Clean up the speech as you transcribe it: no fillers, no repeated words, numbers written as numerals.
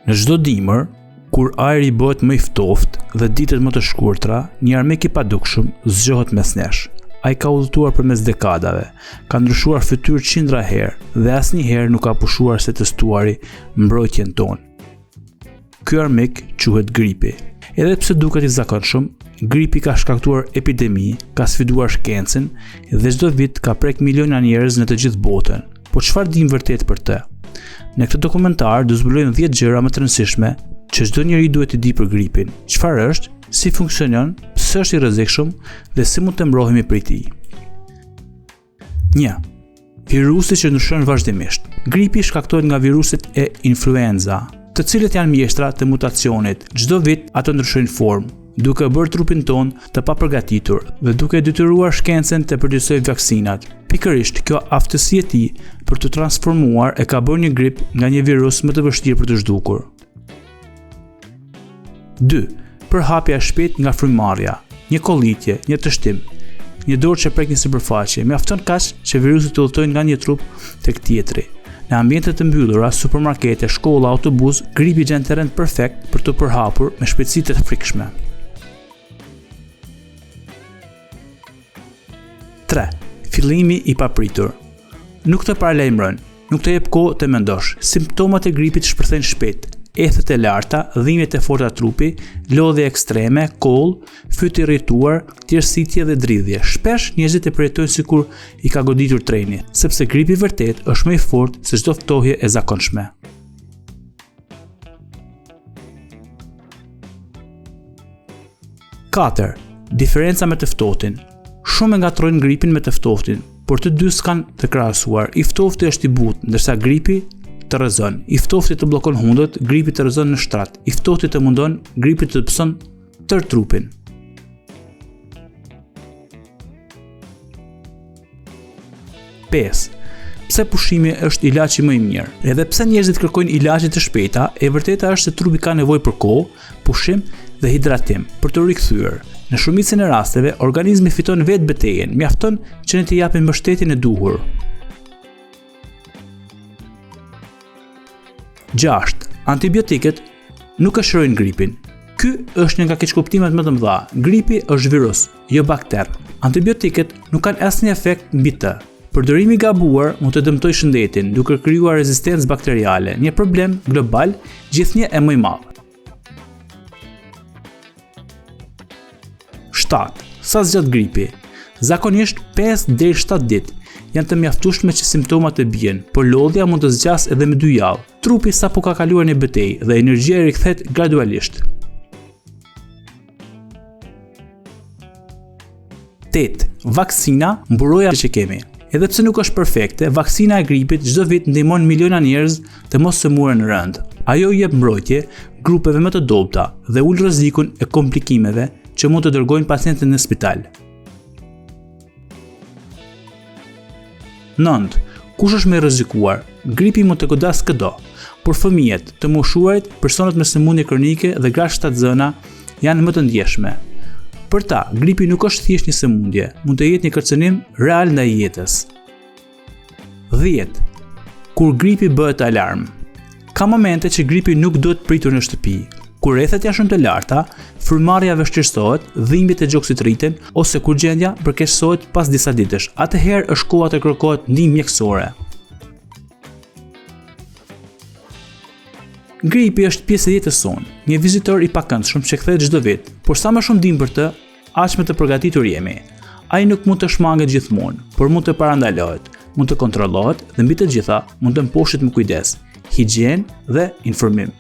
Në çdo dimër, kur ajri bëhet më i ftohtë dhe ditët më të shkurtra, një armik i padukshëm zgjohet mes nesh. Ai ka udhëtuar përmes dekadave, ka ndryshuar fytyrë qindra herë dhe asnjëherë nuk ka pushuar se testuari mbrojtjen tonë. Ky armik quhet gripi. Edhe pse duket i zakonshëm, gripi ka shkaktuar epidemi, ka sfiduar shkencën dhe çdo vit ka prek miliona njerëz në të gjithë botën. Po çfarë dim vërtet për të? Në këtë dokumentar do zbulojmë 10 gjëra më të rëndësishme që çdo njeri duhet të di për gripin. Çfarë është, si funksionon, pse është i rrezikshëm dhe si mund të mbrohemi prej tij. 1. Virusi që ndryshon vazhdimisht. Gripi shkaktohet nga viruset e influenza, të cilët janë mjeshtra të mutacionit. Çdo vit ato ndryshojnë formë, duke bërë trupin ton të paprgatitur dhe duke detyruar shkencën të përgjithësojë vaksinat. Pikërisht kjo aftësi e tij për të transformuar e ka bërë një grip nga një virus më të vështirë për të zhdukur. 2. Përhapja e shpejtë nga frymarrja, një kollitje, një tështim, një dorë që prek një sipërfaqe, mjafton kaq që virusi të udhëtojë nga një trup tek tjetri. Në ambiente të mbyllura, supermarkete, shkolla, autobus, gripi gjen terren perfekt për të përhapur me shpejtësi të frikshme. 3. Fillimi i papritur. Nuk të paralajmëron, nuk të jep kohë të mendosh. Simptomat e gripit shpërthejnë shpejt. Ethet e larta, dhimbjet e forta trupi, lodhje ekstreme, koll, fytyrë irrituar, tjerësitje dhe dridhje. Shpesh njerëzit e përjetojnë sikur i ka goditur treni, sepse gripi vërtet është më i fortë se çdo ftohje e zakonshme. 4. Diferenca me të ftohtin. Shumë e ngatrojnë gripin me të ftohtin, por të dy s'kan të krahasuar. I ftofti është i butë, ndërsa gripi të rrezon. I ftofti të bllokon hundët, gripi të rrezon në shtrat. I ftofti të mundon, gripi të pson tërë trupin. 5. Pse pushimi është ilaçi më i mirë? Edhe pse njerëzit kërkojnë ilaçe të shpejta, e vërteta është se trupi ka nevojë për kohë, pushim dhe hidratim për të rikthyer. Në shumicën e rasteve, organizmi fiton vetë betejën, mjafton që ne t'i japim mbështetjen e duhur. 6. Antibiotikët nuk e shërojnë gripin. Ky është një nga keqkuptimet më të mëdha. Gripi është virus, jo bakter. Antibiotikët nuk kanë asnjë efekt mbi të. Përdorimi i gabuar mund të dëmtojë shëndetin, duke krijuar rezistencë bakteriale, një problem global, gjithnjë e më i madh. 7. Sa zgjat gripi? Zakonisht 5 deri 7 ditë. Janë të mjaftueshme që simptomat të bien, por lodhja mund të zgjas edhe me 2 javë. Trupi sapo ka kaluar një betejë dhe energjia rikthehet gradualisht. 8. Vaksina, mburoja që kemi. Edhe pse nuk është perfekte, vaksina e gripit çdo vit ndihmon miliona njerëz të mos sëmurën rënd. Ajo jep mbrojtje grupeve më të dobta dhe ul rrezikun e komplikimeve që mund të dërgojnë pacientët në spital. 9. Kush është më i rrezikuar? Gripi mund të godas çdo, por fëmijët, të moshuarit, personat me sëmundje kronike dhe gratë shtatzëna janë më të ndjeshme. Për ta, gripi nuk është thjesht një sëmundje, mund të jetë një kërcënim real ndaj jetës. 10. Kur gripi bëhet alarm. Ka momente që gripi nuk duhet pritur në shtëpi. Kur ethet janë shumë të larta, frymarrja vështirësohet, dhimbjet e gjoksit rriten ose kur gjendja përkeqësohet pas disa ditësh. Atëherë është koha të kërkohet ndihmë mjekësore. Gripi është pjesë e jetës sonë, një vizitor i pakëndshëm që kthehet çdo vit, por sa më shumë dim për të, aq më të përgatitur jemi. Ai nuk mund të shmanget gjithmonë, por mund të parandalohet, mund të kontrollohet dhe mbi të gjitha mund të mposhtet me kujdes, higienë dhe informim.